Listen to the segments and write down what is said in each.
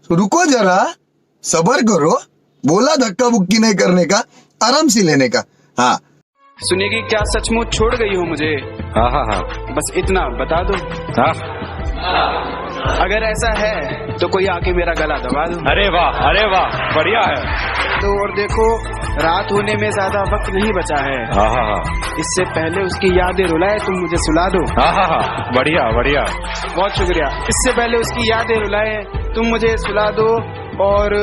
रुको जरा, सबर करो। बोला धक्का बुक्की नहीं करने का, आराम से लेने का। हाँ सुनिएगी, क्या सचमुच छोड़ गई हो मुझे? हाँ हाँ हाँ बस इतना बता दो। हाँ। अगर ऐसा है तो कोई आके मेरा गला दबा दो। अरे वाह बढ़िया है। तो और देखो, रात होने में ज्यादा वक्त नहीं बचा है। हाँ हाँ हाँ इससे पहले उसकी यादें रुलाए तुम मुझे सुला दो। हाँ हाँ हाँ बढ़िया बढ़िया। बहुत शुक्रिया। इससे पहले उसकी यादें रुलाए तुम मुझे सुला दो। और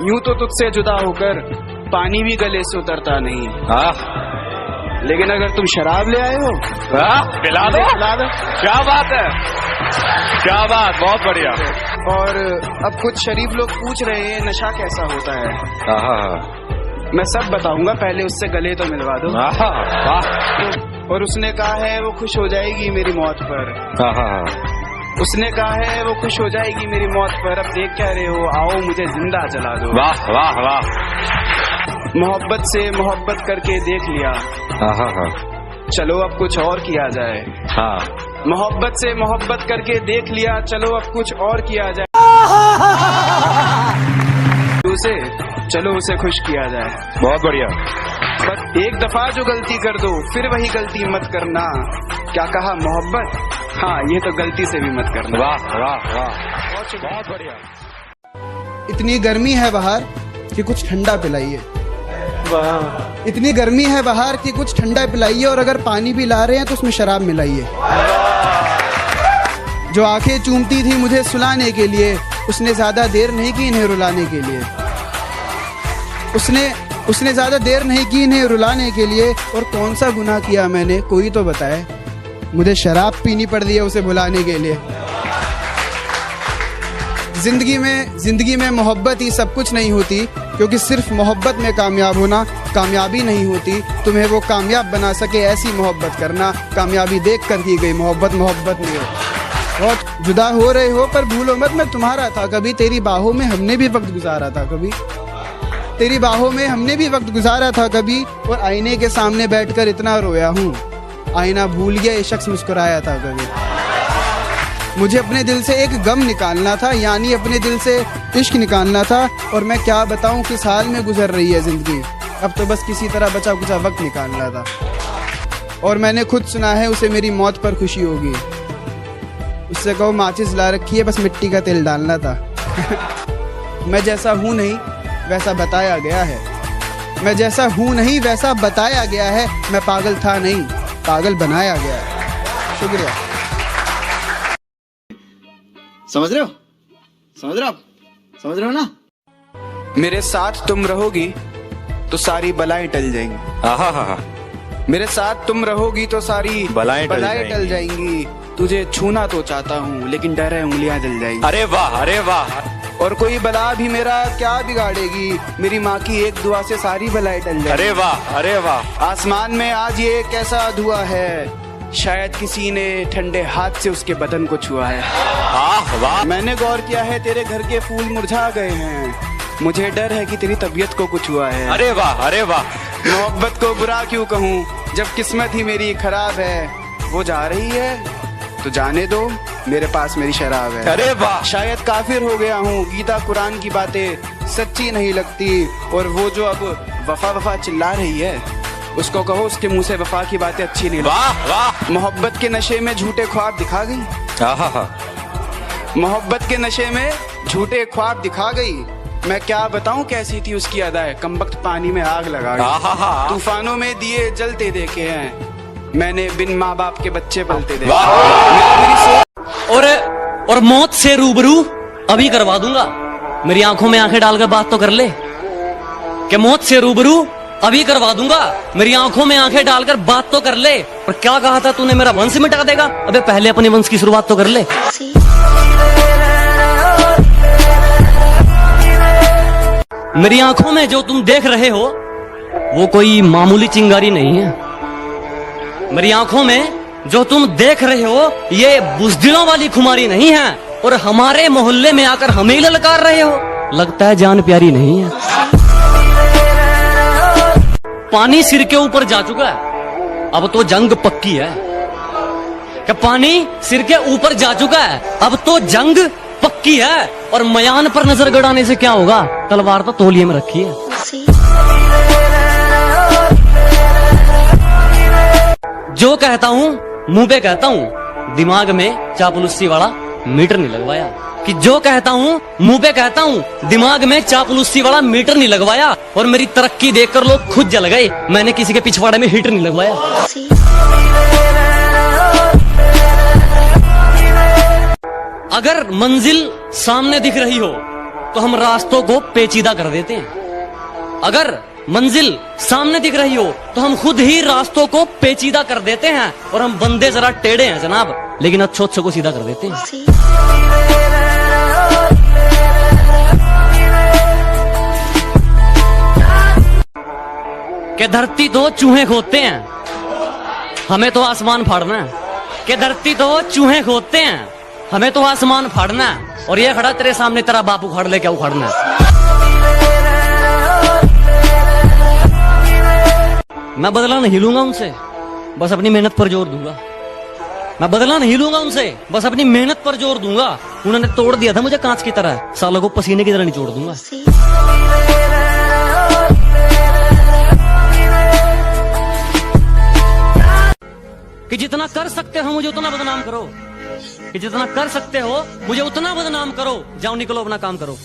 यूं तो तुझसे जुदा होकर पानी भी गले से उतरता नहीं। हाँ लेकिन अगर तुम शराब ले आए हो, पिला दो। पिला दो। क्या बात है, क्या बात, बहुत बढ़िया। और अब कुछ शरीफ लोग पूछ रहे हैं नशा कैसा होता है। हाँ हाँ मैं सब बताऊंगा, पहले उससे गले तो मिलवा दो। वाह। और उसने कहा है वो खुश हो जाएगी मेरी मौत पर। हाँ हाँ उसने कहा है वो खुश हो जाएगी मेरी मौत पर। अब देख क्या रहे हो, आओ मुझे जिंदा जला दो। वाह वाह वाह। मोहब्बत से मोहब्बत करके देख लिया, हाँ हाँ हाँ चलो अब कुछ और किया जाए। हाँ। मोहब्बत से मोहब्बत करके देख लिया, चलो अब कुछ और किया जाए। चलो उसे खुश किया जाए। बहुत बढ़िया। बस एक दफा जो गलती कर दो फिर वही गलती मत करना। क्या कहा, मोहब्बत? हाँ, ये तो गलती से भी मत करना। वाह वाह वाह, बहुत बढ़िया। इतनी गर्मी है बाहर कि कुछ ठंडा पिलाइए। इतनी गर्मी है बाहर कि कुछ ठंडा पिलाइए। और अगर पानी भी ला रहे हैं तो उसमें शराब मिलाइए। जो आंखें चूमती थी मुझे सुलाने के लिए, उसने ज्यादा देर नहीं की इन्हें रुलाने के लिए। उसने ज्यादा देर नहीं की इन्हें रुलाने के लिए। और कौन सा गुनाह किया मैंने, कोई तो बताए। मुझे शराब पीनी पड़ रही है उसे भुलाने के लिए। जिंदगी में मोहब्बत ही सब कुछ नहीं होती, क्योंकि सिर्फ मोहब्बत में कामयाब होना कामयाबी नहीं होती। तुम्हें वो कामयाब बना सके ऐसी मोहब्बत करना। कामयाबी देख कर की गई मोहब्बत नहीं हो। बहुत जुदा हो रहे हो पर भूलो मत मैं तुम्हारा था कभी। तेरी बाहों में हमने भी वक्त गुजारा था कभी। तेरी बाहों में हमने भी वक्त गुजारा था कभी। और आईने के सामने बैठकर इतना रोया हूँ, आईना भूल गया ये शख्स मुस्कुराया था कभी। मुझे अपने दिल से एक गम निकालना था, यानी अपने दिल से इश्क निकालना था। और मैं क्या बताऊं किस हाल में गुजर रही है जिंदगी। अब तो बस किसी तरह बचा कुचा वक्त निकालना था। और मैंने खुद सुना है उसे मेरी मौत पर खुशी होगी। उससे कहो माचिस ला रखी है, बस मिट्टी का तेल डालना था। मैं जैसा हूँ नहीं वैसा बताया गया है। मैं जैसा हूँ नहीं वैसा बताया गया है। मैं पागल था नहीं, पागल बनाया गया है। शुक्रिया। समझ रहे हो? समझ रहे हो ना? मेरे साथ तुम रहोगी तो सारी बलाएं टल जाएंगी। हाँ हाँ हाँ। मेरे साथ तुम रहोगी तो सारी बलाएं टल जाएंगी। तुझे छूना तो चाहता हूँ लेकिन डर है उंगलियां जल जाएंगी। अरे वाह अरे वाह। और कोई बला भी मेरा क्या बिगाड़ेगी, मेरी माँ की एक दुआ से सारी बलाएं टल जाएंगी। अरे वाह अरे वाह। आसमान में आज ये कैसा धुआं है, शायद किसी ने ठंडे हाथ से उसके बदन को छुआ है। वाह। मैंने गौर किया है तेरे घर के फूल मुरझा गए हैं। मुझे डर है कि तेरी तबीयत को कुछ हुआ है। अरे वाह अरे वाह। मोहब्बत को बुरा क्यों कहूँ जब किस्मत ही मेरी खराब है। वो जा रही है तो जाने दो, मेरे पास मेरी शराब है। अरे वाह। शायद काफिर हो गया हूँ, गीता कुरान की बातें सच्ची नहीं लगती। और वो जो अब वफा वफा चिल्ला रही है उसको कहो उसके मुंह से वफा की बातें अच्छी नहीं लगती। वाह वाह। मोहब्बत के नशे में झूठे ख्वाब दिखा गई। मोहब्बत के नशे में झूठे ख्वाब दिखा गई। मैं क्या बताऊं कैसी थी उसकी अदाएं, कमबख्त पानी में आग लगा गई। तूफानों में दिए जलते देखे हैं मैंने, बिन माँ बाप के बच्चे पलते देखे। और मौत से रूबरू अभी करवा दूंगा। मेरी आंखों में आंखें डालकर बात तो कर ले। कि मौत से रूबरू अभी करवा दूंगा, मेरी आंखों में आंखें डालकर बात तो कर ले। और क्या कहा था तूने, मेरा वंश मिटा देगा? अबे पहले अपने वंश की शुरुआत तो कर ले। मेरी आंखों में जो तुम देख रहे हो वो कोई मामूली चिंगारी नहीं है। मेरी आंखों में जो तुम देख रहे हो ये बुज़दिलों वाली खुमारी नहीं है। और हमारे मोहल्ले में आकर हमें ही ललकार रहे हो, लगता है जान प्यारी नहीं है। पानी सिर के ऊपर जा चुका है, अब तो जंग पक्की है। क्या पानी सिर के ऊपर जा चुका है, अब तो जंग पक्की तरक्की है, और मयान पर नजर गड़ाने से क्या होगा, तलवार तो तौलिए में रखी है। जो कहता हूँ मुंह पे कहता हूँ, दिमाग में चापलूसी वाला मीटर नहीं लगवाया। कि जो कहता हूँ मुंह पे कहता हूँ, दिमाग में चापलूसी वाला मीटर नहीं लगवाया। और मेरी तरक्की देखकर लोग खुद जल गए, मैंने किसी के पिछवाड़े में हीटर नहीं लगवाया। अगर मंजिल सामने दिख रही हो तो हम रास्तों को पेचीदा कर देते हैं। अगर मंजिल सामने दिख रही हो तो हम खुद ही रास्तों को पेचीदा कर देते हैं। और हम बंदे जरा टेढ़े हैं जनाब, लेकिन अच्छे को सीधा कर देते हैं। कि धरती तो चूहे खोदते हैं, हमें तो आसमान फाड़ना है। कि धरती तो चूहे खोदते हैं, हमें तो आसमान फाड़ना है। और ये खड़ा तेरे सामने तेरा बाप उखाड़ ले, क्या उखाड़ना है। मैं बदला नहीं लूंगा उनसे, बस अपनी मेहनत पर जोर दूंगा। मैं बदला नहीं लूंगा उनसे, बस अपनी मेहनत पर जोर दूंगा। उन्होंने तोड़ दिया था मुझे कांच की तरह, सालों को पसीने की तरह नहीं छोड़ दूंगा। कि जितना कर सकते हो मुझे उतना बदनाम करो, कि जितना कर सकते हो मुझे उतना बदनाम करो। जाओ निकलो, अपना काम करो।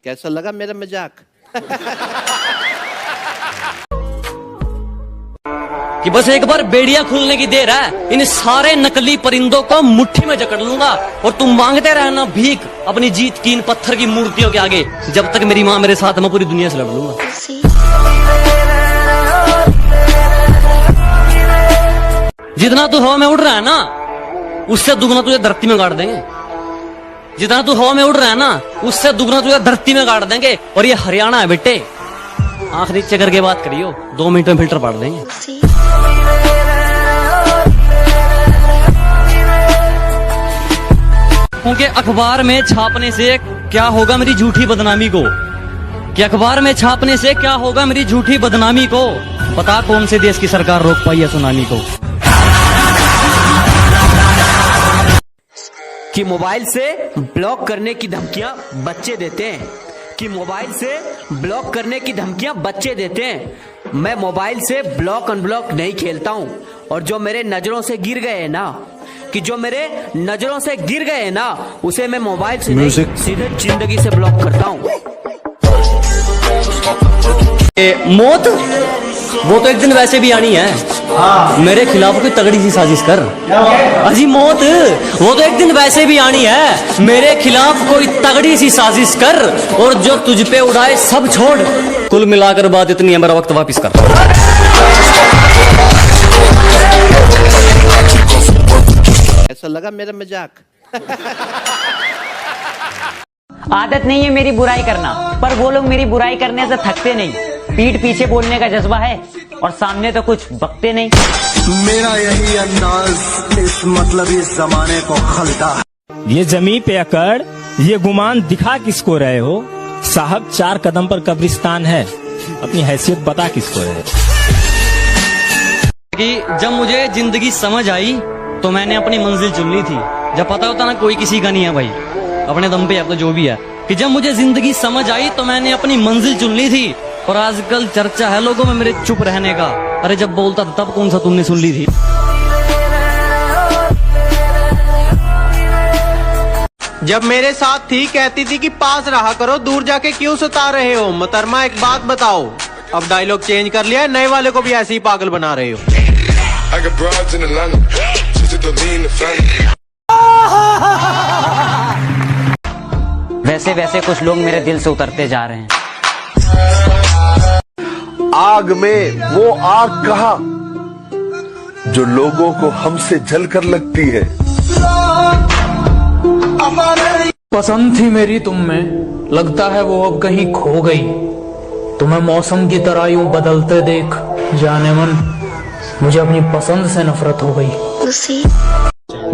कैसा लगा मेरा मजाक? कि बस एक बार बेड़िया खुलने की देर है, इन सारे नकली परिंदों को मुट्ठी में जकड़ लूंगा। और तुम मांगते रहना भीख अपनी जीत की इन पत्थर की मूर्तियों के आगे। जब तक मेरी माँ मेरे साथ, मैं पूरी दुनिया से लड़ लूंगा। जितना तू हवा में उड़ रहा है ना, उससे दुगना तुझे धरती में गाड़ देंगे। जितना तू हवा में उड़ रहा है ना, उससे दुगना तुझे धरती में गाड़ देंगे। और ये हरियाणा है बेटे, आंख नीचे करके बात करियो, 2 मिनट में फिल्टर पाड़ देंगे। क्योंकि अखबार में छापने से क्या होगा मेरी झूठी बदनामी को, कि अखबार में छापने से क्या होगा मेरी झूठी बदनामी को। पता कौन से देश की सरकार रोक पाई है सुनामी को। कि मोबाइल से ब्लॉक करने की धमकियां बच्चे देते हैं, कि मोबाइल से ब्लॉक करने की धमकियां बच्चे देते हैं। मैं मोबाइल से ब्लॉक अनब्लॉक नहीं खेलता हूं। और जो मेरे नजरों से गिर गए हैं ना, कि जो मेरे नजरों से गिर गए हैं ना, उसे मैं मोबाइल से नहीं, सीधे जिंदगी से ब्लॉक करता हूं। मौत वो तो एक दिन वैसे भी आनी है। मेरे खिलाफ कोई तगड़ी सी साजिश कर। अजी मौत वो तो एक दिन वैसे भी आनी है, मेरे खिलाफ कोई तगड़ी सी साजिश कर। और जो तुझ पे उड़ाए सब छोड़, कुल मिलाकर बात इतनी है, मेरा वक्त वापिस कर। ऐसा लगा मेरा मजाक? आदत नहीं है मेरी बुराई करना, पर वो लोग मेरी बुराई करने से थकते नहीं। पीठ पीछे बोलने का जज्बा है और सामने तो कुछ बकते नहीं। मेरा यही अंदाज इस मतलब इस जमाने को खलता है। ये जमीन पे अकड़, ये गुमान दिखा किसको रहे हो साहब? 4 कदम पर कब्रिस्तान है, अपनी हैसियत बता किसको रहे। कि जब मुझे जिंदगी समझ आई तो मैंने अपनी मंजिल चुन ली थी। जब पता होता ना कोई किसी का नहीं है भाई, अपने दम पे अब तो जो भी है। कि जब मुझे जिंदगी समझ आई तो मैंने अपनी मंजिल चुन ली थी। और आजकल चर्चा है लोगों में मेरे चुप रहने का। अरे जब बोलता था तब कौन सा तुमने सुन ली थी? जब मेरे साथ थी कहती थी कि पास रहा करो, दूर जाके क्यों सता रहे हो? मोहतरमा एक बात बताओ, अब डायलॉग चेंज कर लिया है, नए वाले को भी ऐसे ही पागल बना रहे हो। वैसे वैसे कुछ लोग मेरे दिल से उतरते जा रहे हैं। आग में वो आग कहाँ जो लोगों को हमसे जलकर लगती है। पसंद थी मेरी तुम में, लगता है वो अब कहीं खो गई। तुम्हें मौसम की तरह यूं बदलते देख जाने मन, मुझे अपनी पसंद से नफरत हो गई।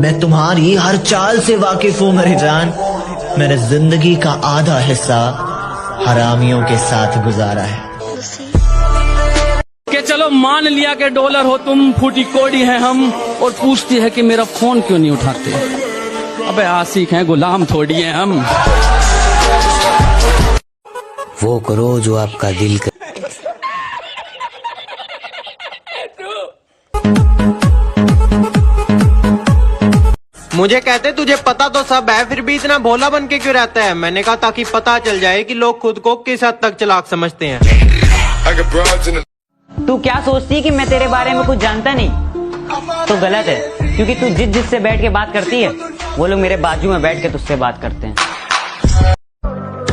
मैं तुम्हारी हर चाल से वाकिफ हूँ मेरी जान। मैंने जिंदगी का आधा हिस्सा हरामियों के साथ गुजारा है। कि चलो मान लिया कि डॉलर हो तुम, फूटी कोड़ी है हम, और पूछती है कि मेरा फोन क्यों नहीं उठाते। अबे आशिक हैं, गुलाम थोड़ी हैं हम। वो करो जो आपका दिल कर। मुझे कहते तुझे पता तो सब है, फिर भी इतना भोला बन के क्यों रहता है? मैंने कहा ताकि पता चल जाए कि लोग खुद को किस हद तक चालाक समझते हैं। तू क्या सोचती है कि मैं तेरे बारे में कुछ जानता नहीं? तो गलत है, क्योंकि तू जिससे बैठ के बात करती है वो लोग मेरे बाजू में बैठ के तुझसे बात करते हैं।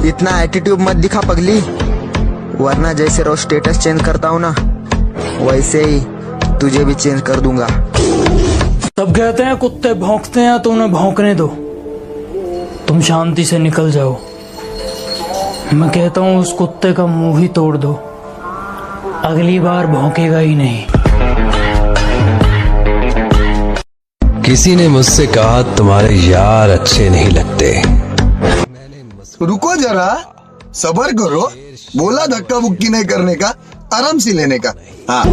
इतना एटीट्यूड मत दिखा पगली, वरना जैसे रोज स्टेटस चेंज करता हूँ ना, वैसे ही तुझे भी चेंज कर दूंगा। सब कहते हैं कुत्ते भौंकते हैं तो उन्हें भौंकने दो, तुम शांति से निकल जाओ। मैं कहता हूँ उस कुत्ते का मुंह ही तोड़ दो, अगली बार भौंकेगा ही नहीं। किसी ने मुझसे कहा तुम्हारे यार अच्छे नहीं लगते। रुको जरा, सबर करो। बोला धक्का मुक्की नहीं करने का, आराम से लेने का। हाँ,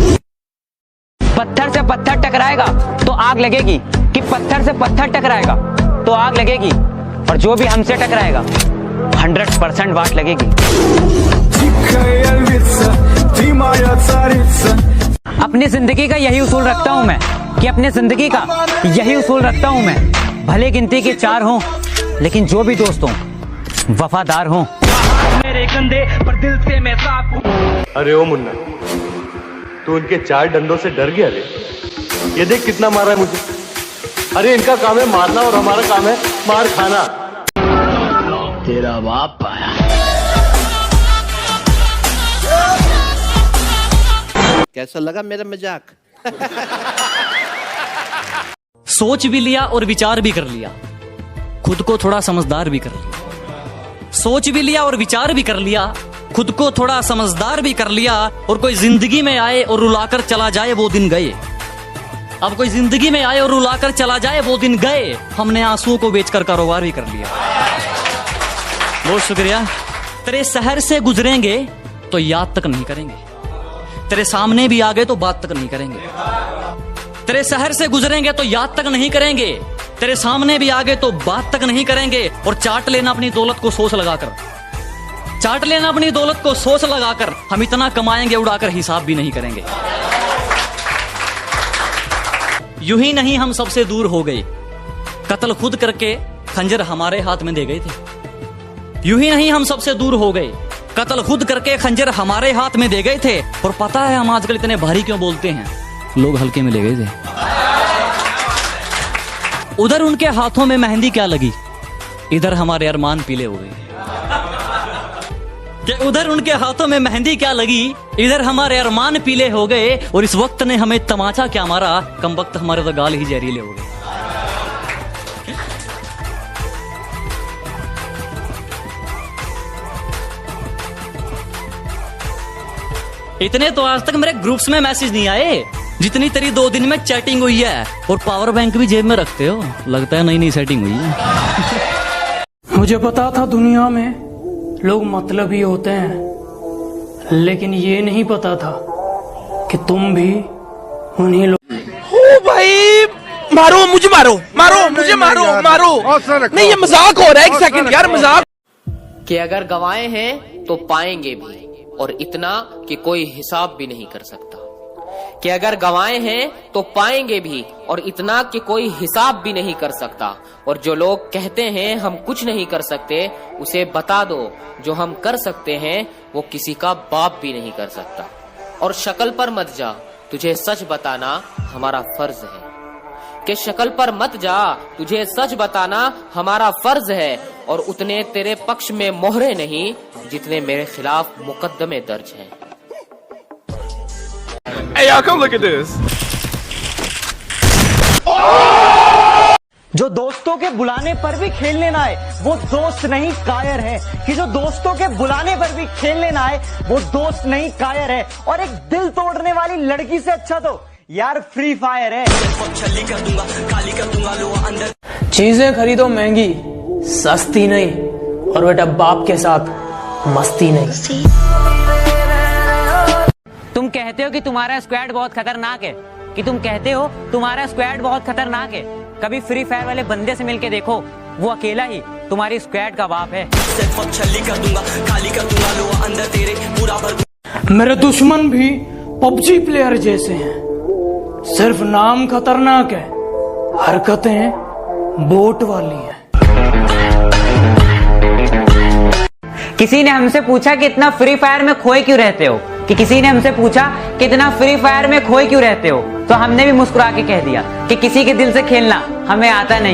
पत्थर से पत्थर टकराएगा तो आग लगेगी, कि पत्थर से पत्थर टकराएगा तो आग लगेगी, और जो भी हमसे टकराएगा 100% वाट लगेगी। अपनी जिंदगी का यही उसूल रखता हूँ मैं, कि अपनी जिंदगी का यही उसूल रखता हूँ मैं। भले गिनती के 4 हों, लेकिन जो भी दोस्त हों वफादार हों। मेरे कंधे पर दिल से मैं साफ हूं। अरे ओ मुन्ना, तू उनके 4 डंडों से डर गया रे? ये देख कितना मारा है मुझे। अरे इनका काम है मारना और हमारा काम है मार खाना। तेरा बाप आया। कैसा लगा मेरा मजाक? सोच भी लिया और विचार भी कर लिया, खुद को थोड़ा समझदार भी कर लिया। सोच भी लिया और विचार भी कर लिया, खुद को थोड़ा समझदार भी कर लिया। और कोई जिंदगी में आए और रुलाकर चला जाए वो दिन गए। अब कोई जिंदगी में आए और रुलाकर चला जाए वो दिन गए। हमने आंसुओं को बेचकर कारोबार भी कर लिया। बहुत शुक्रिया। तेरे शहर से गुजरेंगे तो याद तक नहीं करेंगे, तेरे सामने भी आ गए तो बात तक नहीं करेंगे। तेरे शहर से गुजरेंगे तो याद तक नहीं करेंगे, तेरे सामने भी आ गए तो बात तक नहीं करेंगे। और चाट लेना अपनी दौलत को सोच लगाकर, चाट लेना अपनी दौलत को सोच लगाकर। हम इतना कमाएंगे उड़ाकर हिसाब भी नहीं करेंगे। यूं ही नहीं हम सबसे दूर हो गए, कत्ल खुद करके खंजर हमारे हाथ में दे गए थे। यूं ही नहीं हम सबसे दूर हो गए, कत्ल खुद करके खंजर हमारे हाथ में दे गए थे। और पता है हम आजकल इतने भारी क्यों बोलते हैं? लोग हल्के में ले गए थे। उधर उनके हाथों में मेहंदी क्या लगी, इधर हमारे अरमान पीले हो गए। कि उधर उनके हाथों में मेहंदी क्या लगी, इधर हमारे अरमान पीले हो गए। और इस वक्त ने हमें तमाचा क्या मारा, कम वक्त हमारे तो गाल ही जहरीले हो गए। इतने तो आज तक मेरे ग्रुप्स में मैसेज नहीं आए जितनी तेरी 2 दिन में चैटिंग हुई है। और पावर बैंक भी जेब में रखते हो, लगता है नई नई सेटिंग हुई है। मुझे पता था दुनिया में लोग मतलबी होते हैं, लेकिन ये नहीं पता था कि तुम भी उन्हीं लोग। ओ भाई, मारो मुझे, मारो मारो मुझे, मारो मारो। नहीं ये मजाक हो रहा है, एक सेकंड यार, मजाक। कि अगर गवाए हैं तो पाएंगे भी, और इतना कि कोई हिसाब भी नहीं कर सकता। कि अगर गवाए हैं तो पाएंगे भी, और इतना कि कोई हिसाब भी नहीं कर सकता। और जो लोग कहते हैं हम कुछ नहीं कर सकते, उसे बता दो जो हम कर सकते हैं वो किसी का बाप भी नहीं कर सकता। और शक्ल पर मत जा, तुझे सच बताना हमारा फर्ज है। कि शक्ल पर मत जा, तुझे सच बताना हमारा फर्ज है। और उतने तेरे पक्ष में मोहरे नहीं जितने मेरे खिलाफ मुकदमे दर्ज हैं। Hey, y'all, come look at this. जो दोस्तों के बुलाने पर भी खेलने ना आए वो दोस्त नहीं कायर है। कि जो दोस्तों के बुलाने पर भी खेलने ना आए वो दोस्त नहीं कायर है। और एक दिल तोड़ने वाली लड़की से अच्छा तो यार फ्री फायर है। चीजें खरीदो महंगी, सस्ती नहीं, और बेटा बाप के साथ मस्ती नहीं। तुम कहते हो कि तुम्हारा स्क्वाड बहुत खतरनाक है, कि तुम कहते हो तुम्हारा स्क्वाड बहुत खतरनाक है। कभी फ्री फायर वाले बंदे से मिलके देखो, वो अकेला ही तुम्हारी स्क्वाड का बाप है। मेरे दुश्मन भी पबजी प्लेयर जैसे हैं, सिर्फ नाम खतरनाक है, हरकतें बोट वाली हैं। किसी ने हमसे पूछा कि इतना फ्री फायर में खोए क्यों रहते हो, कि किसी ने हमसे पूछा कि इतना फ्री फायर में खोए क्यों रहते हो, तो हमने भी मुस्कुरा के कह दिया कि किसी के दिल से खेलना हमें आता नहीं।